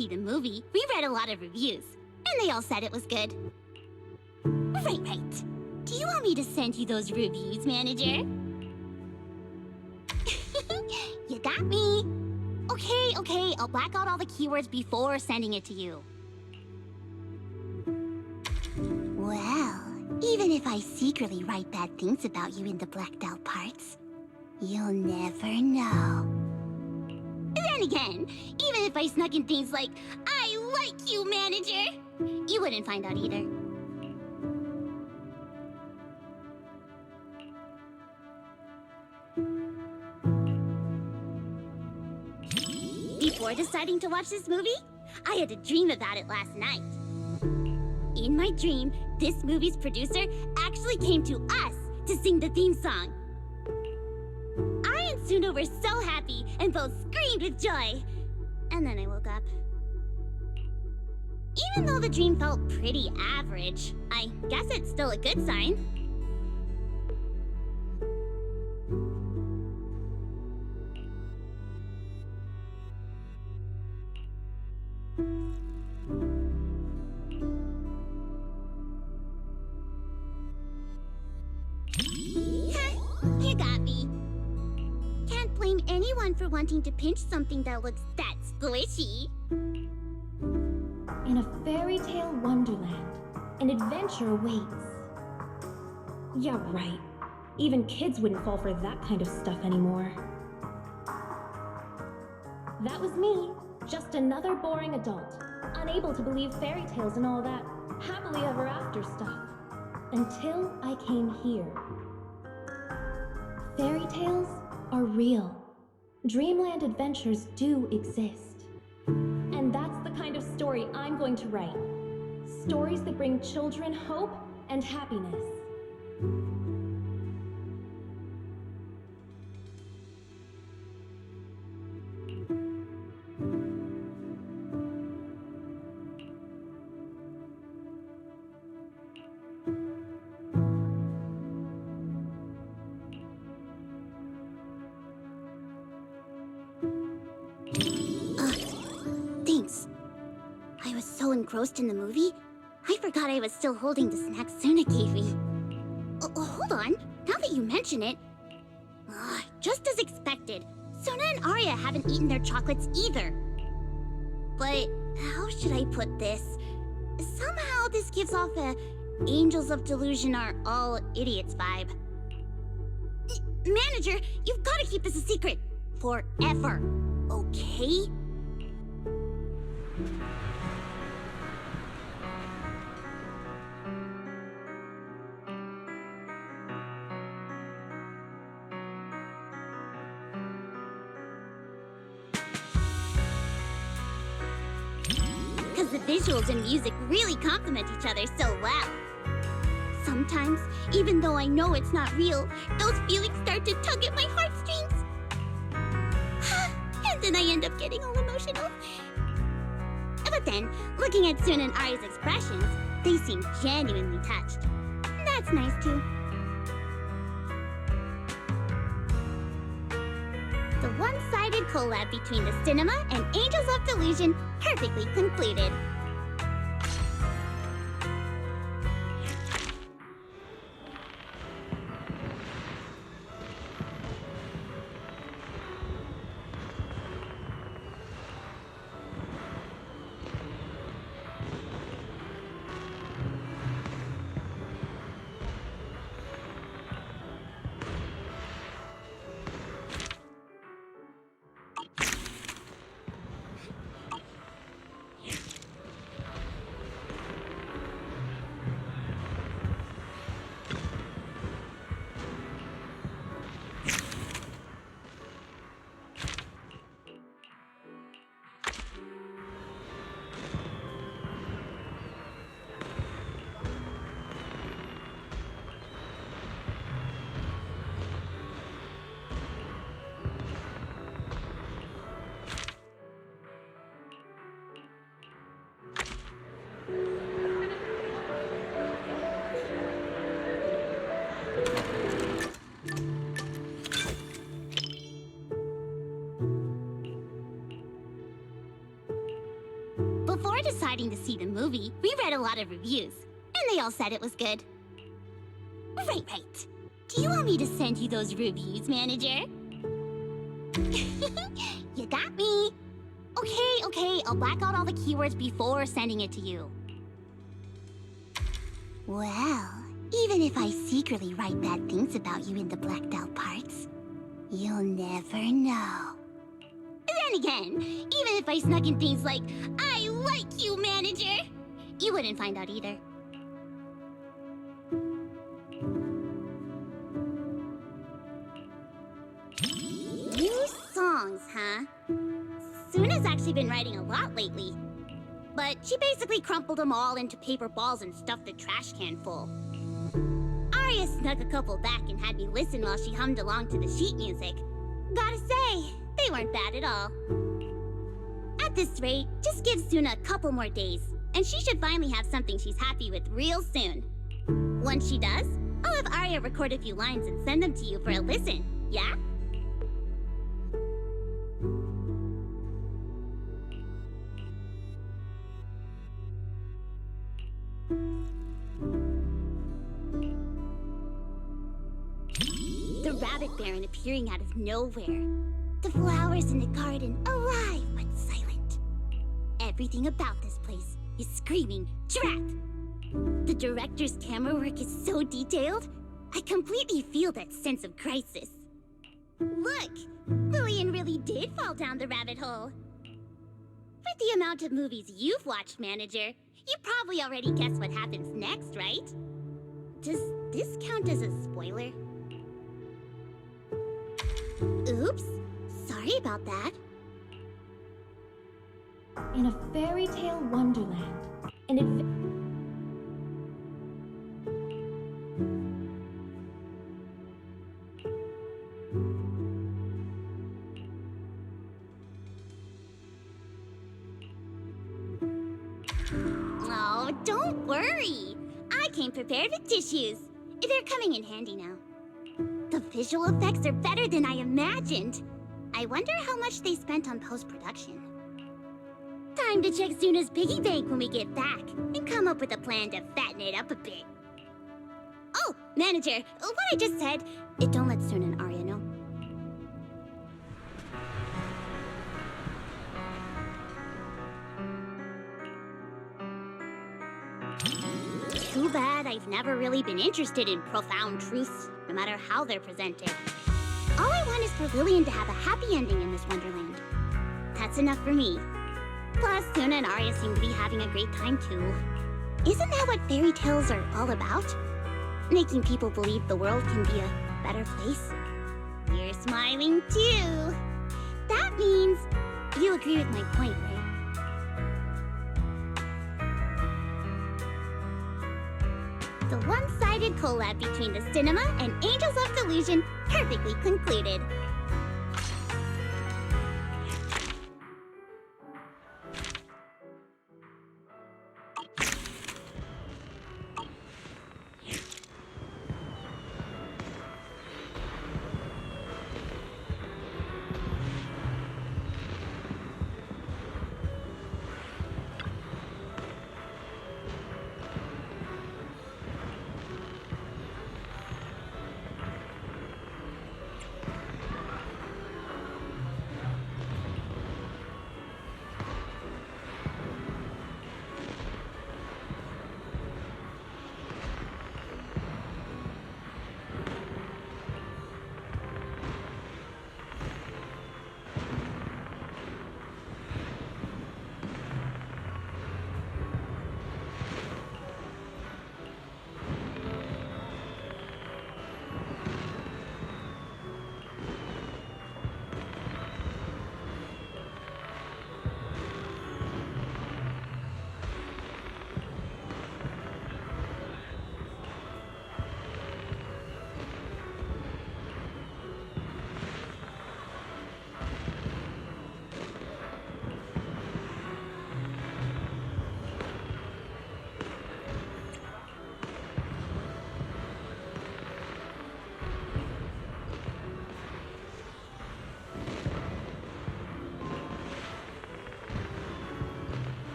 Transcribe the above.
see the movie, we read a lot of reviews, and they all said it was good. Right. Do you want me to send you those reviews, manager? You got me. Okay, I'll black out all the keywords before sending it to you. Well, even if I secretly write bad things about you in the blacked out parts, you'll never know. Then again, even if I snuck in things like, I like you, manager, you wouldn't find out either. Before deciding to watch this movie, I had a dream about it last night. In my dream, this movie's producer actually came to us to sing the theme song. I and Suna were so happy and both screamed with joy. And then I woke up. Even though the dream felt pretty average, I guess it's still a good sign. You got me. Can't blame anyone for wanting to pinch something that looks that squishy. In a fairy tale wonderland, an adventure awaits. Yeah, right. Even kids wouldn't fall for that kind of stuff anymore. That was me, just another boring adult, unable to believe fairy tales and all that happily ever after stuff. Until I came here. Fairy tales are real. Dreamland adventures do exist. And that's the kind of story I'm going to write. Stories that bring children hope and happiness. Thanks. I was so engrossed in the movie, I forgot I was still holding the snack Suna gave me. Hold on, now that you mention it. Just as expected, Suna and Arya haven't eaten their chocolates either. But how should I put this? Somehow this gives off a Angels of Delusion are all idiots vibe. Manager, you've got to keep this a secret. Forever. Okay? Because the visuals and music really complement each other so well. Sometimes, even though I know it's not real, those feelings start to tug at my heartstrings. And then I end up getting all emotional. But then, looking at Suna and Arya's expressions, they seem genuinely touched. That's nice too. The one-sided collab between the cinema and Angels of Delusion perfectly concluded. deciding to see the movie, we read a lot of reviews, and they all said it was good. Right. Do you want me to send you those reviews, manager? You got me. Okay, I'll black out all the keywords before sending it to you. Well, even if I secretly write bad things about you in the blacked out parts, you'll never know. Then again, even if I snuck in things like, I like you, manager, you wouldn't find out either. New songs, huh? Suna's actually been writing a lot lately. But she basically crumpled them all into paper balls and stuffed the trash can full. Arya snuck a couple back and had me listen while she hummed along to the sheet music. Gotta say, they weren't bad at all. At this rate, just give Suna a couple more days, and she should finally have something she's happy with real soon. Once she does, I'll have Arya record a few lines and send them to you for a listen, yeah? The rabbit baron appearing out of nowhere. The flowers in the garden alive but silent. Everything about this place is screaming, trap! The director's camera work is so detailed, I completely feel that sense of crisis. Look! Lillian really did fall down the rabbit hole. With the amount of movies you've watched, manager, you probably already guessed what happens next, right? Does this count as a spoiler? Oops, sorry about that. In a fairy tale wonderland, Oh, don't worry. I came prepared with tissues. They're coming in handy now. The visual effects are better than I imagined. I wonder how much they spent on post-production. Time to check Suna's piggy bank when we get back and come up with a plan to fatten it up a bit. Oh, manager, what I just said, don't let Suna and Arya know. Too bad I've never really been interested in profound truths, no matter how they're presented. All I want is for Lillian to have a happy ending in this wonderland. That's enough for me. Plus, Suna and Arya seem to be having a great time too. Isn't that what fairy tales are all about? Making people believe the world can be a better place? You're smiling too. That means you agree with my point, right? The one-sided collab between the cinema and Angels of Delusion perfectly concluded.